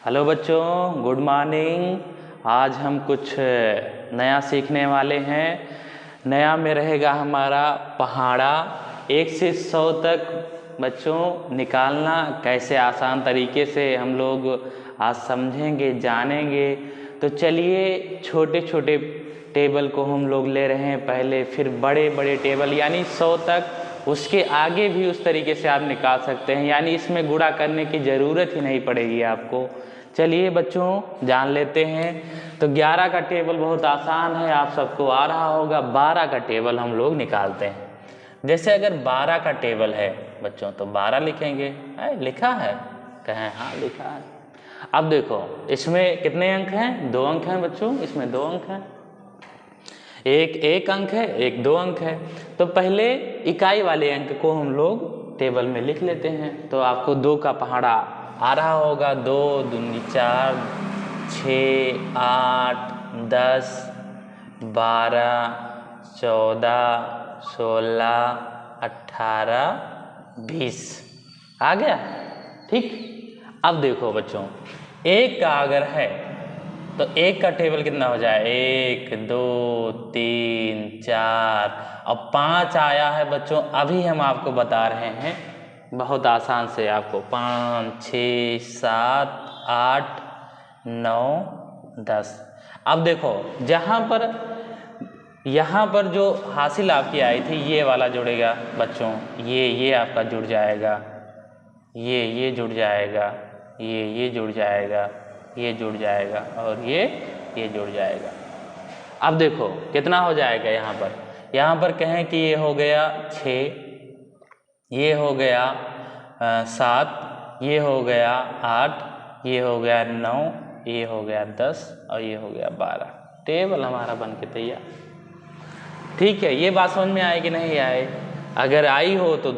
Hello बच्चों, good morning. आज हम कुछ नया सीखने वाले हैं। नया में रहेगा हमारा पहाड़ा 1 से 100 तक बच्चों निकालना कैसे आसान तरीके से हम लोग आज समझेंगे, जानेंगे। तो चलिए, छोटे छोटे टेबल को हम लोग ले रहे हैं पहले, फिर बड़े बड़े टेबल यानी 100 तक, उसके आगे भी उस तरीके से आप निकाल सकते हैं। यानी इसमें गुणा करने की ज़रूरत ही नहीं पड़ेगी आपको। चलिए बच्चों, जान लेते हैं। तो 11 का टेबल बहुत आसान है, आप सबको आ रहा होगा। 12 का टेबल हम लोग निकालते हैं। जैसे अगर 12 का टेबल है बच्चों, तो 12 लिखेंगे। लिखा है? कहें हाँ लिखा है। अब देखो, इसमें कितने अंक हैं? 2 अंक हैं बच्चों, इसमें 2 अंक हैं। एक अंक है, एक 2 अंक है। तो पहले इकाई वाले अंक को हम लोग टेबल में लिख लेते हैं। तो आपको 2 का पहाड़ा आ रहा होगा। 2 दूनी 4, 6, 8, 10, 12, 14, 16, 18, 20 आ गया। ठीक। अब देखो बच्चों, 1 का अगर है तो 1 का टेबल कितना हो जाए? 1, 2, 3, 4 और 5 आया है बच्चों। अभी हम आपको बता रहे हैं बहुत आसान से आपको। 5, 6, 7, 8, 9, 10। अब देखो, यहाँ पर जो हासिल आपकी आई थी, ये वाला जुड़ेगा बच्चों। ये आपका जुड़ जाएगा, ये जुड़ जाएगा, ये जुड़ जाएगा, ये जुड़ जाएगा और ये जुड़ जाएगा। अब देखो कितना हो जाएगा यहाँ पर कहें कि ये हो गया 6, ये हो गया 7, ये हो गया 8, ये हो गया 9, ये हो गया 10 और ये हो गया 12। टेबल हमारा बन के तैयार। ठीक है, ये बात समझ में आए कि नहीं आए? अगर आई हो तो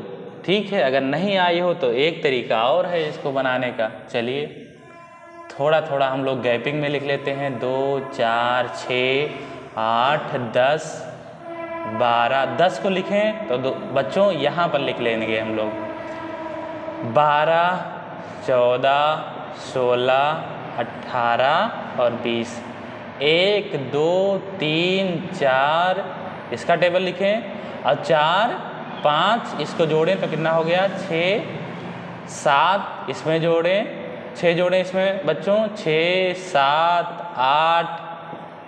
ठीक है, अगर नहीं आई हो तो एक तरीका और है इसको बनाने का। चलिए थोड़ा थोड़ा हम लोग गैपिंग में लिख लेते हैं। 2, 4, 6, 8, 10, 12। 10 को लिखें तो बच्चों यहाँ पर लिख लेंगे हम लोग 12, 14, 16, 18 और 20। 1, 2, 3, 4 इसका टेबल लिखें और 4, 5 इसको जोड़ें तो कितना हो गया? 6, 7 इसमें जोड़ें, 6 जोड़ें इसमें बच्चों। 6, 7, 8,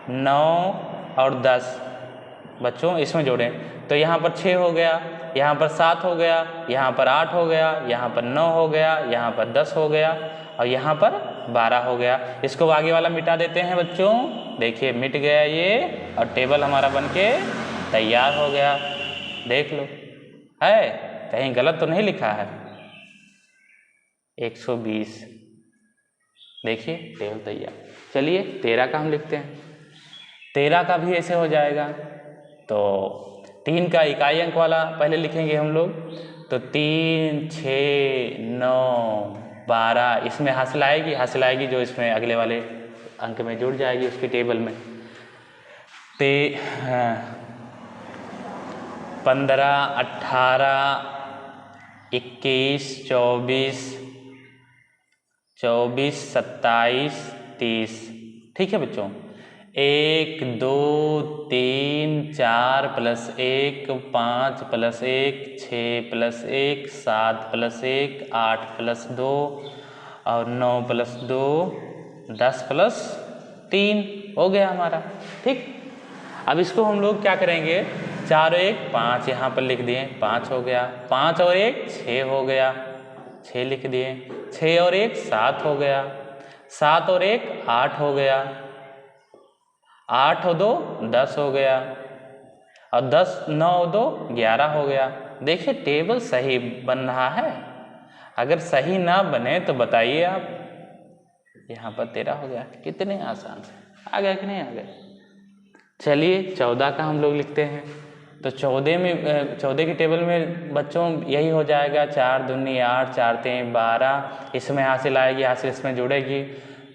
9 और 10 बच्चों इसमें जोड़ें तो यहाँ पर 6 हो गया, यहाँ पर 7 हो गया, यहाँ पर 8 हो गया, यहाँ पर 9 हो गया, यहाँ पर 10 हो गया और यहाँ पर 12 हो गया। इसको आगे वाला मिटा देते हैं बच्चों। देखिए मिट गया ये और टेबल हमारा बनके तैयार हो गया। देख लो, है कहीं गलत तो नहीं लिखा है? 120। देखिए टेबल तैयार। चलिए 13 का हम लिखते हैं। 13 का भी ऐसे हो जाएगा। तो 3 का इकाई अंक वाला पहले लिखेंगे हम लोग। तो 3, 6, 9, 12 इसमें हासिल आएगी जो इसमें अगले वाले अंक में जुड़ जाएगी उसके टेबल में। 15, 18, 21, 24, 27, 30। ठीक है बच्चों। 1, 2, 3, 4 + 1, 5 + 1, 6 + 1, 7 + 1, 8 + 2 और 9 + 2, 10 + 3 हो गया हमारा। ठीक। अब इसको हम लोग क्या करेंगे? 4 और 1 5 यहाँ पर लिख दिए, 5 हो गया। 5 और 1 6 हो गया, 6 लिख दिए। 6 और 1 7 हो गया, 7 और 1 8 हो गया, 8 और 2 10 हो गया और 10, 9 और 2 11 हो गया। देखिए टेबल सही बन रहा है। अगर सही ना बने तो बताइए आप। यहाँ पर 13 हो गया। कितने आसान से आ गया कि नहीं आ गया? चलिए 14 का हम लोग लिखते हैं। तो 14 के टेबल में बच्चों यही हो जाएगा। 4 दूनी 8, 4 3 12 इसमें हासिल आएगी, हासिल इसमें जुड़ेगी।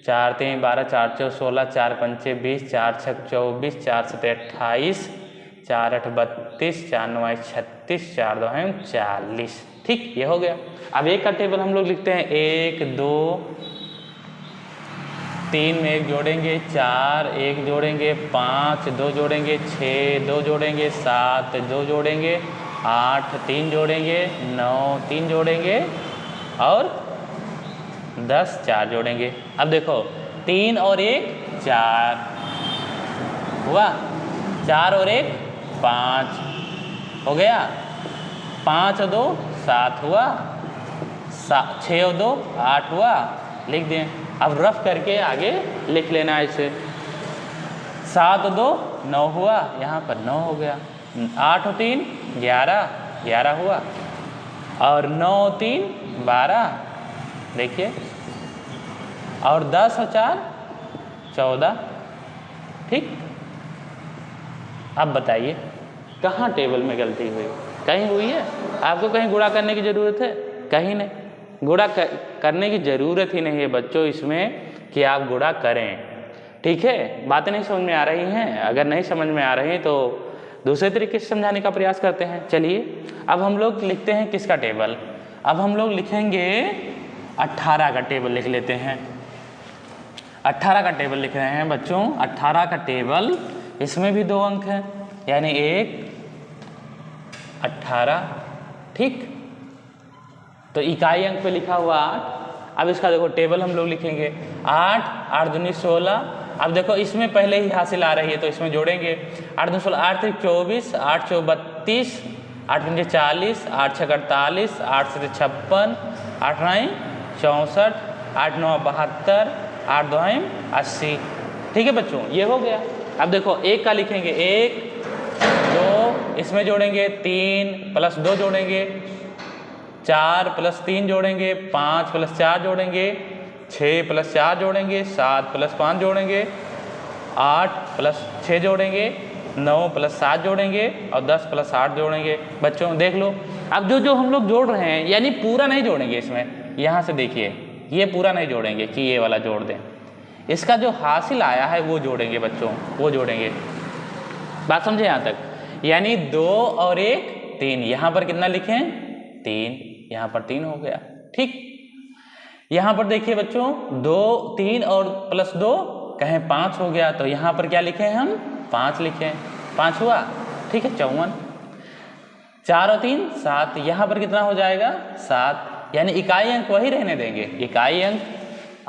4 3 12, 4 4 16, 4 5 20, 4 6 24, 4 7 28, 4 8 32, 4 9 36, 4 2 40। ठीक, ये हो गया। अब 1 का टेबल हम लोग लिखते हैं। 1, 2, 3 में 1 जोड़ेंगे 4, 1 जोड़ेंगे 5, 2 जोड़ेंगे 6, 2 जोड़ेंगे 7, 2 जोड़ेंगे 8, 3 जोड़ेंगे 9, 3 जोड़ेंगे और 10, 4 जोड़ेंगे। अब देखो 3 और 1 4 हुआ, 4 और 1 5 हो गया, 5 और 2 7 हुआ, 6 और 2 8 हुआ, लिख दें। अब रफ करके आगे लिख लेना है इसे। 7 और 2 9 हुआ, यहाँ पर 9 हो गया, 8 और 3 11, 11 हुआ और 9 और 3 12, देखिए, और 10 और 4 14। ठीक, अब बताइए कहाँ टेबल में गलती हुई? कहीं हुई है? आपको कहीं गुणा करने की ज़रूरत है? कहीं नहीं, गुणा करने की ज़रूरत ही नहीं है बच्चों इसमें कि आप गुणा करें। ठीक है, बातें नहीं समझ में आ रही हैं? अगर नहीं समझ में आ रही हैं तो दूसरे तरीके से समझाने का प्रयास करते हैं। चलिए अब हम लोग लिखते हैं किसका टेबल? अब हम लोग लिखेंगे 18 का टेबल लिख लेते हैं। 18 का टेबल लिख रहे हैं बच्चों। 18 का टेबल, इसमें भी 2 अंक हैं, यानी 1 18। ठीक, तो इकाई अंक पे लिखा हुआ 8। अब इसका देखो टेबल हम लोग लिखेंगे 8 8 दूनी 16। अब देखो इसमें पहले ही हासिल आ रही है तो इसमें जोड़ेंगे 8 दूनी 16, 8 3 24, 8 4 32, 8 5 40, 8 6 48, 8 7 56, 8 9 64, 8 9 72, 8 2 80। ठीक है बच्चों, ये हो गया। अब देखो 1 का लिखेंगे 1 2, इसमें जोड़ेंगे 3 प्लस 2 जोड़ेंगे, 4 प्लस 3 जोड़ेंगे, 5 प्लस 4 जोड़ेंगे, 6 प्लस 4 जोड़ेंगे, 7 प्लस 5 जोड़ेंगे, 8 प्लस 6 जोड़ेंगे, 9 प्लस 7 जोड़ेंगे और 10 प्लस 8 जोड़ेंगे। बच्चों देख लो, अब जो हम लोग जोड़ रहे हैं यानी पूरा नहीं जोड़ेंगे इसमें। यहाँ से देखिए ये पूरा नहीं जोड़ेंगे कि ये वाला जोड़ दें, इसका जो हासिल आया है वो जोड़ेंगे बच्चों, वो जोड़ेंगे। बात समझे यहाँ तक? यानी 2 और 1 3। यहाँ पर कितना लिखें? 3, यहाँ पर 3 हो गया। ठीक, यहाँ पर देखिए बच्चों 2 3 और प्लस 2 कहें 5 हो गया, तो यहाँ पर क्या लिखें हम? 5 लिखें, 5 हुआ। ठीक है, 54। 4 और 3 7, यहाँ पर कितना हो जाएगा? 7। यानी इकाई अंक वही रहने देंगे, इकाई अंक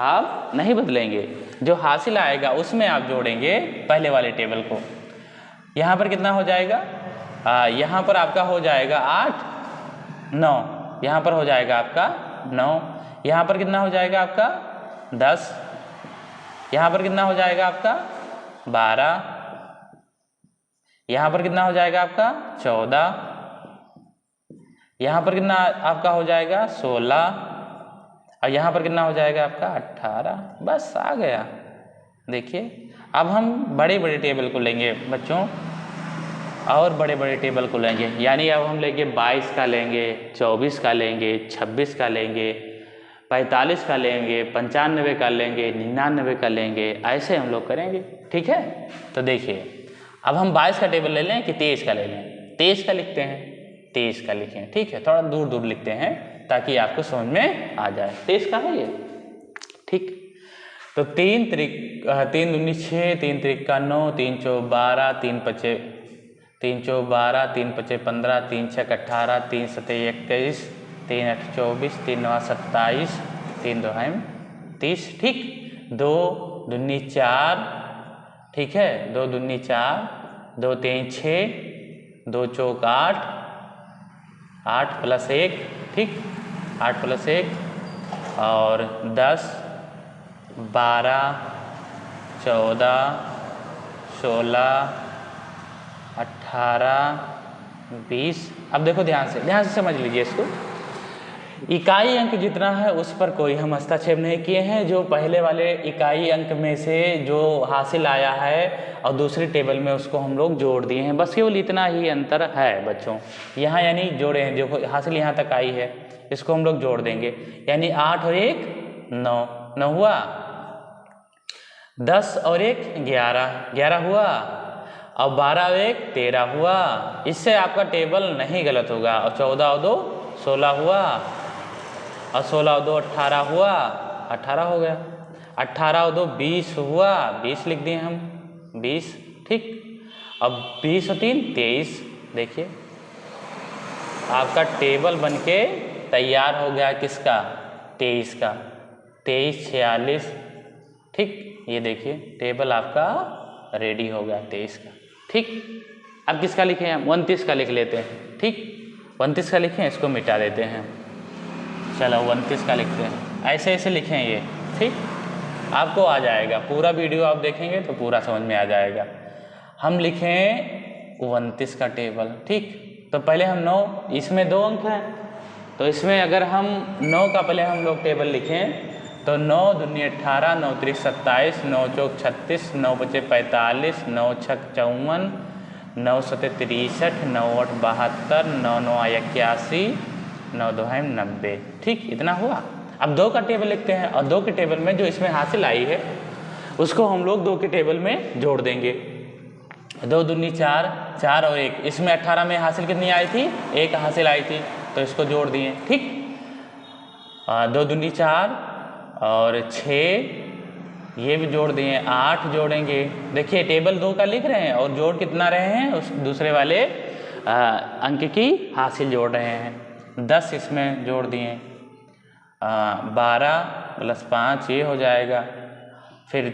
आप नहीं बदलेंगे, जो हासिल आएगा उसमें आप जोड़ेंगे पहले वाले टेबल को। यहाँ पर कितना हो जाएगा? यहाँ पर आपका हो जाएगा 8 9, यहाँ पर हो जाएगा आपका 9, यहाँ पर कितना हो जाएगा आपका? 10, यहाँ पर कितना हो जाएगा आपका? 12, यहाँ पर कितना हो जाएगा आपका? 14, यहाँ पर कितना आपका हो जाएगा? 16 और यहाँ पर कितना हो जाएगा आपका? 18। बस आ गया। देखिए अब हम बड़े बड़े टेबल को लेंगे बच्चों, और बड़े बड़े टेबल को लेंगे, यानी अब हम लेंगे 22 का लेंगे, 24 का लेंगे, 26 का लेंगे, 45 का लेंगे, 95 का लेंगे, 99 का लेंगे, ऐसे हम लोग करेंगे। ठीक है, तो देखिए अब हम 22 का टेबल ले लें कि 23 का ले लें? 23 का लिखते हैं, 23 का लिखें। ठीक है, थोड़ा दूर दूर लिखते हैं ताकि आपको समझ में आ जाए। 23 का है ये। ठीक, तो 3 दूनी 6, 3 त्रिका 9, 3 चौ 12, 3 पचे 3 चौ 12, 3 पचे 15, 3 छक 18, 3 सते 21, 3 8 24, 3 9 27, 3 2 30। ठीक, 2 दूनी 4। ठीक है, 2 दूनी 4, 2 3 6, 2 चौक 8, 8 प्लस 1। ठीक, 8 प्लस 1 और 10 12 14 16 18 20। अब देखो ध्यान से समझ लीजिए इसको। इकाई अंक जितना है उस पर कोई हम हस्तक्षेप नहीं किए हैं। जो पहले वाले इकाई अंक में से जो हासिल आया है और दूसरी टेबल में उसको हम लोग जोड़ दिए हैं, बस केवल इतना ही अंतर है बच्चों। यहाँ यानी जोड़े हैं, जो हासिल यहाँ तक आई है इसको हम लोग जोड़ देंगे, यानी 8 और 1 9, 9 हुआ। 10 और 1 11, 11 हुआ। और 12 और 1 13 हुआ। इससे आपका टेबल नहीं गलत होगा। और 14 और 2 16 हुआ। और 16 और 2 18 हुआ। 18 हो गया। 18 और 2 20 हुआ, 20 लिख दिए हम, 20। ठीक, अब 20 और 3 23। देखिए आपका टेबल बनके तैयार हो गया, किसका? 23 का। 23 46। ठीक, ये देखिए टेबल आपका रेडी हो गया 23 का। ठीक, अब किसका लिखें हम? 29 का लिख लेते हैं। ठीक, 29 का लिखें, इसको मिटा देते हैं। चलो 29 का लिखते हैं, ऐसे ऐसे लिखें ये। ठीक, आपको आ जाएगा, पूरा वीडियो आप देखेंगे तो पूरा समझ में आ जाएगा। हम लिखें 29 का टेबल। ठीक, तो पहले हम 9, इसमें 2 अंक हैं, तो इसमें अगर हम 9 का पहले हम लोग टेबल लिखें तो 9 दूनी 18, 9 त्रिक 27, 9 चौक 36, 9 पचे 45, 9 छक 54, 9 सते 63, 9 8 72, 9 9 81, 9 2 90। ठीक, इतना हुआ। अब 2 का टेबल लिखते हैं, और 2 के टेबल में जो इसमें हासिल आई है उसको हम लोग 2 के टेबल में जोड़ देंगे। 2 दूनी 4, 4 और 1, इसमें 18 में हासिल कितनी आई थी? 1 हासिल आई थी, तो इसको जोड़ दिए। ठीक, 2 दूनी 4 और 6, ये भी जोड़ दिए, 8 जोड़ेंगे। देखिए टेबल 2 का लिख रहे हैं और जोड़ कितना रहे हैं? उस दूसरे वाले अंक की हासिल जोड़ रहे हैं। 10 इसमें जोड़ दिए, 12 + 5 ये हो जाएगा, फिर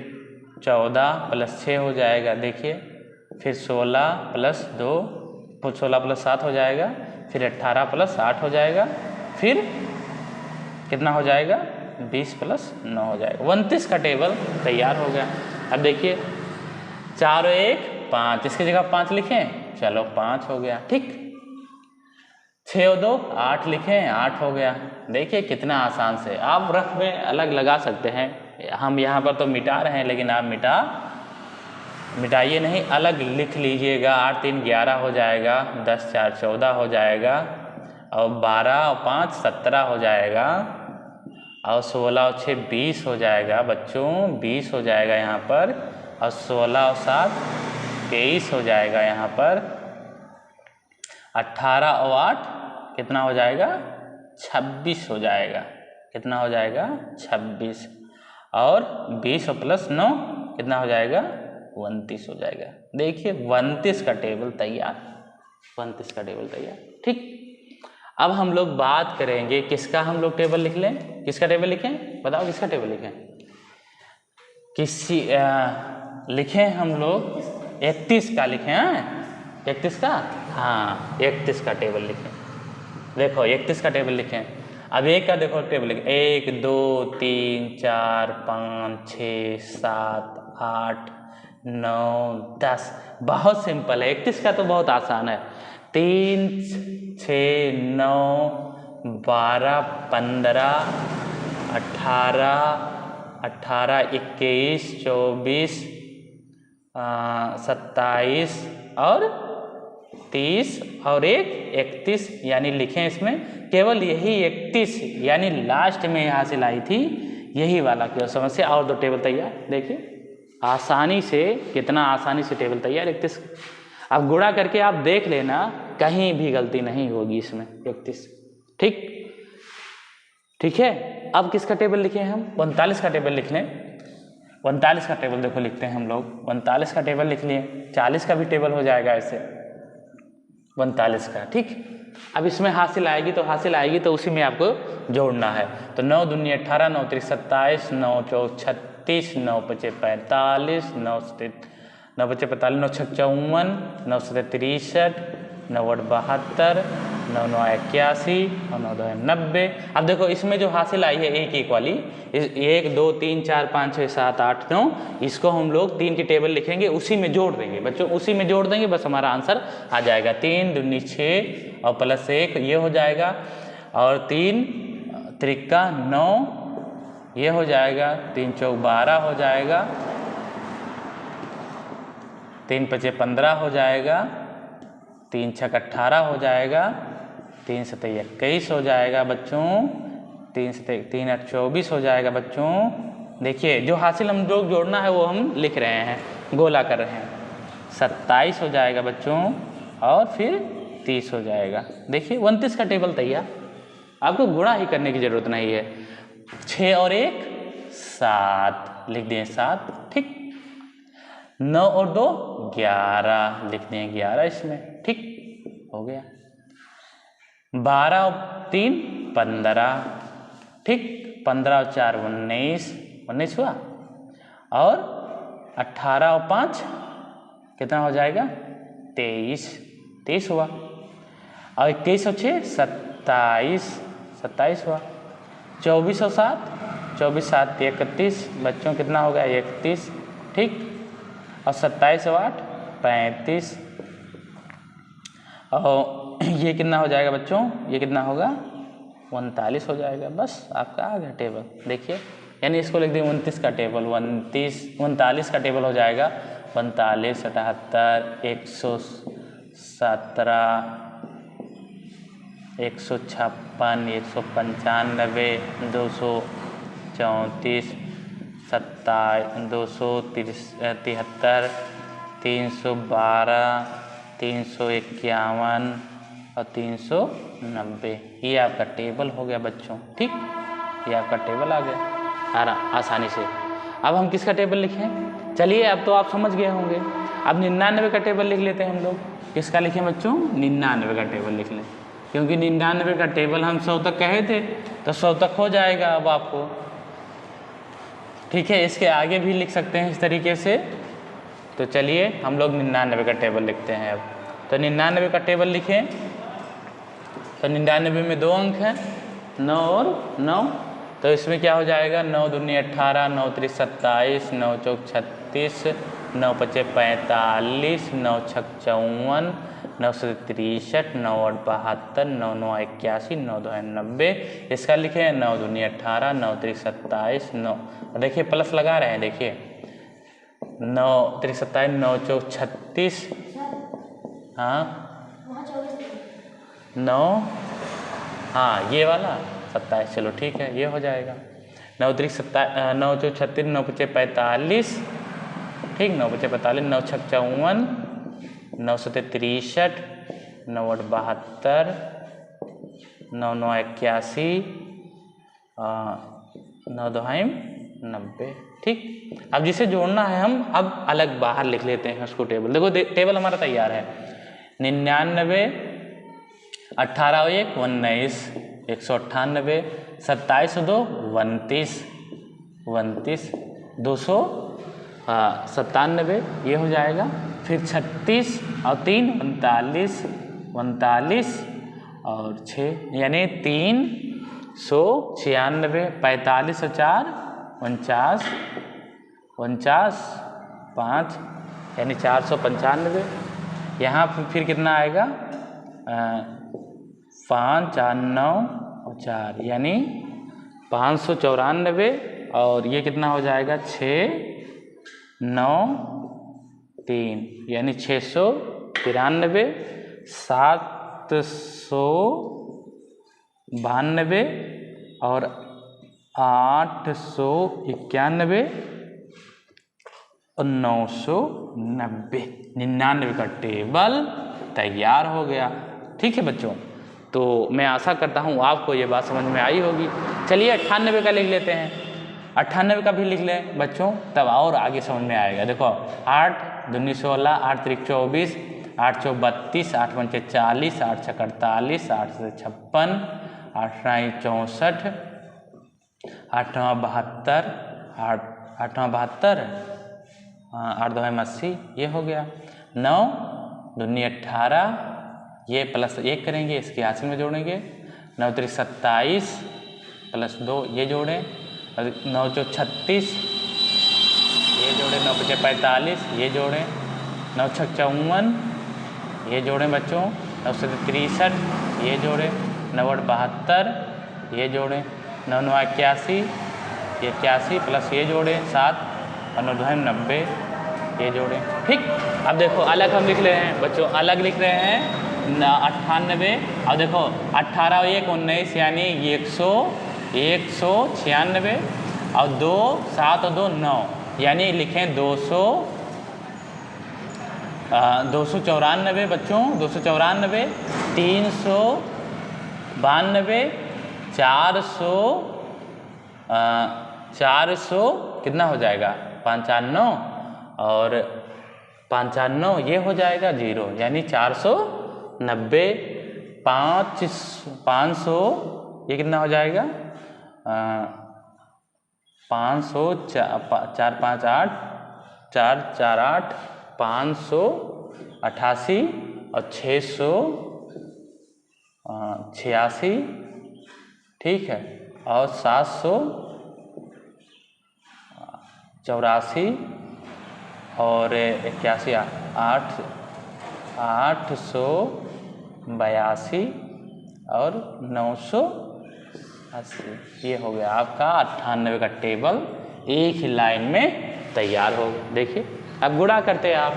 14 + 6 हो जाएगा। देखिए फिर 16 + 2, 16 + 7 हो जाएगा, फिर 18 + 8 हो जाएगा, फिर कितना हो जाएगा? 20 + 9 हो जाएगा। 29 का टेबल तैयार हो गया। अब देखिए 4 और 1 5, इसकी जगह 5 लिखें, चलो 5 हो गया। ठीक, 6 और 2 8 लिखें, 8 हो गया। देखिए कितना आसान से आप रफ में अलग लगा सकते हैं। हम यहाँ पर तो मिटा रहे हैं, लेकिन आप मिटाइए नहीं, अलग लिख लीजिएगा। 8 3 11 हो जाएगा, 10 4 14 हो जाएगा, और 12 और 5 17 हो जाएगा, और 16 और 6 20 हो जाएगा बच्चों, 20 हो जाएगा यहाँ पर, और 16 और 7 23 हो जाएगा यहाँ पर, 18 और 8 कितना हो जाएगा? 26 हो जाएगा। कितना हो जाएगा? 26, और 20 और +9 कितना हो जाएगा? 29 हो जाएगा। देखिए 29 का टेबल तैयार, 29 का टेबल तैयार। ठीक, अब हम लोग बात करेंगे किसका हम लोग टेबल लिख लें। किसका टेबल लिखें? बताओ किसका टेबल लिखें? लिखें हम लोग 31 का लिखें। 31 का, हाँ 31 का टेबल लिखें। देखो 31 का टेबल लिखें। अब 1 का देखो टेबल लिखें, 1 2 3 4 5 6 7 8 9 10। बहुत सिंपल है, 31 का तो बहुत आसान है। 3 6 9 12 15 18 21 24 27 और 30 और 1 31, यानी लिखें इसमें केवल यही 31, यानी लास्ट में हासिल आई थी, यही वाला केवल समस्या। और 2 टेबल तैयार। देखिए आसानी से, कितना आसानी से टेबल तैयार 31। अब गुणा करके आप देख लेना, कहीं भी गलती नहीं होगी इसमें। 31। ठीक है। अब किसका टेबल लिखें हम? 39 का टेबल लिख लें। 39 का टेबल देखो लिखते हैं हम लोग। 39 का टेबल लिख लिए, 40 का भी टेबल हो जाएगा ऐसे 39 का। ठीक, अब इसमें हासिल आएगी तो उसी में आपको जोड़ना है। तो 9 दूनी 18, 9 त्रिक 27, 9 चौक 36, 9 पचे 45, 9 पचे 45, 9 छक 54, 9 सते 63, 9 8 72, 9 9 81 और 9 2 90। अब देखो इसमें जो हासिल आई है एक एक वाली, 1 2 3 4 5 6 7 8 9, इसको हम लोग 3 की टेबल लिखेंगे, उसी में जोड़ देंगे बच्चों, उसी में जोड़ देंगे, बस हमारा आंसर आ जाएगा। 3 दूनी 6 और +1 ये हो जाएगा, और 3 त्रिका 9 ये हो जाएगा, 3 चौक 12 हो जाएगा, 3 पचे 15 हो जाएगा, 3 छक 18 हो जाएगा, 3 सते 21 हो जाएगा बच्चों, 3 8 24 हो जाएगा बच्चों। देखिए जो हासिल हम लोग जोड़ना है वो हम लिख रहे हैं, गोला कर रहे हैं। 27 हो जाएगा बच्चों, और फिर 30 हो जाएगा। देखिए 29 का टेबल तैयार, आपको गुणा ही करने की जरूरत नहीं है। 6 और 1 7 लिख दिए 7, ठीक। 9 और 2 11 लिख दिए 11 इसमें, ठीक हो गया। 12 और 3 15, ठीक। 15 और 4 19, 19 हुआ। और 18 और 5 कितना हो जाएगा 23, 23 हुआ। और 21 और 6 27, 27 हुआ। 24 और 7 24 7 31, बच्चों कितना हो गया 31, ठीक। और 27 और 8 35। और ये कितना हो जाएगा बच्चों, ये कितना होगा 39 हो जाएगा। बस आपका आ गया टेबल, देखिए। यानी इसको लिख दिए 29 का टेबल, 39 का टेबल हो जाएगा। 45 78 117 156 195 234 273 312 351 और 390। ये आपका टेबल हो गया बच्चों, ठीक। ये आपका टेबल आ गया आसानी से। अब हम किसका टेबल लिखें, चलिए अब तो आप समझ गए होंगे। अब 99 का टेबल लिख लेते हैं हम लोग। किसका लिखें बच्चों, 99 का टेबल लिख लें, क्योंकि 99 का टेबल हम 100 तक कहे थे, तो 100 तक हो जाएगा अब आपको, ठीक है। इसके आगे भी लिख सकते हैं इस तरीके से। तो चलिए हम लोग 99 का टेबल लिखते हैं अब। तो 99 का टेबल लिखें। तो 99 में 2 अंक हैं, 9 और 9। तो इसमें क्या हो जाएगा 9 दूनी 18 9 3 27 9 चौक 36 9 पचे 45 9 छक 54 9 से 63 9 8 72 9 9 81 9 2 90। इसका लिखे 9 दूनी 18 9 3 27 9, देखिए प्लस लगा रहे हैं, देखिए 9 3 27 9 चौक 36, हाँ 9, हाँ ये वाला 27, चलो ठीक है ये हो जाएगा। 9 3 27 9 चौक 36 9 पचे 45, ठीक 9 पचे 45 9 छक 54 9 सते 63 9 8 72 9 9 81 9 2 90, ठीक। अब जिसे जोड़ना है हम अब अलग बाहर लिख लेते हैं उसको टेबल। देखो टेबल हमारा तैयार है। 99 18 1 19 198 27 2 29 29 297 ये हो जाएगा। फिर 36 और 3 39 39 और 6 यानी 396 45 और 4 49 49 5 यानी 495। यहाँ फिर कितना आएगा 5 4 9 और 4 यानी 594। और ये कितना हो जाएगा 6 9 3 यानी 693 792 और 891 और 990। 99 का टेबल तैयार हो गया, ठीक है बच्चों। तो मैं आशा करता हूँ आपको ये बात समझ में आई होगी। चलिए 98 का लिख लेते हैं। 98 का भी लिख लें बच्चों, तब और आगे समझ में आएगा। देखो 8 दूनी 16 8 3 24 8 चौक 32 8 पंचे 40 8 छक 48 8 से 56 8 9 64 8 9 72 8 9 72 8 2 80 ये हो गया। 9 दूनी 18 ये प्लस 1 करेंगे, इसके हासिल में जोड़ेंगे। 9 3 27 प्लस 2 ये जोड़ें। 9 चौक 36 ये जोड़ें। 9 पचे 45 ये जोड़ें। 9 छक 54 ये जोड़ें बच्चों। 9 से 63 ये जोड़ें। 9 8 72 ये जोड़ें। 9 9 81 ये 81 प्लस ये जोड़ें 7 और 9 2 90 ये जोड़ें, ठीक। अब देखो अलग हम लिख रहे हैं बच्चों, अलग लिख रहे हैं 98। अब देखो 18 और 1 19 यानी 196 और 2 7 और 2 9 यानी लिखें 294 बच्चों। 294 392 400 400 कितना हो जाएगा 95 और 95 ये हो जाएगा 0, यानी 490 500 ये कितना हो जाएगा 500 4 5 8 4 4 8 588 और 686 ठीक है, और 784 और 81 882 और 980। ये हो गया आपका 98 का टेबल एक ही लाइन में तैयार हो गया। देखिए अब गुणा करते आप,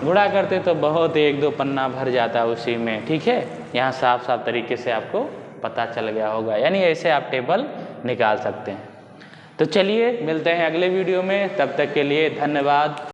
गुणा करते तो बहुत 1-2 पन्ना भर जाता है उसी में, ठीक है। यहाँ साफ साफ तरीके से आपको पता चल गया होगा, यानी ऐसे आप टेबल निकाल सकते हैं। तो चलिए मिलते हैं अगले वीडियो में, तब तक के लिए धन्यवाद।